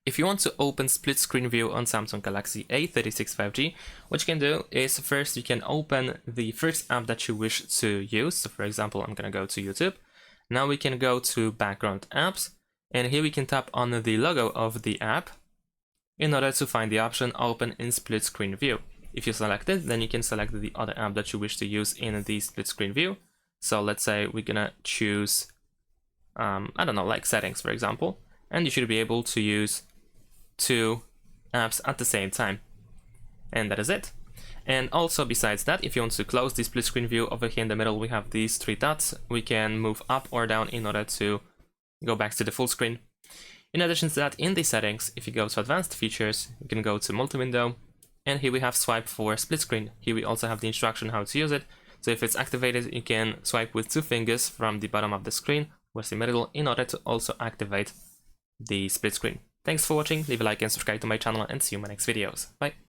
If you want to open split screen view on Samsung Galaxy A36 5G, what you can do is first you can open the first app that you wish to use. So for example, I'm gonna go to YouTube. Now we can go to background apps, and here we can tap on the logo of the app in order to find the option open in split screen view. If you select it, then you can select the other app that you wish to use in the split screen view. So let's say we're gonna choose, I don't know, like settings, for example, and you should be able to use two apps at the same time. And that is it. And also besides that, if you want to close the split screen view, over here in the middle we have these three dots. We can move up or down in order to go back to the full screen. In addition to that, in the settings, if you go to advanced features, you can go to multi-window, and here we have swipe for split screen. Here we also have the instruction how to use it. So if it's activated, you can swipe with two fingers from the bottom of the screen towards the middle in order to also activate the split screen. Thanks for watching, leave a like and subscribe to my channel, and see you in my next videos. Bye!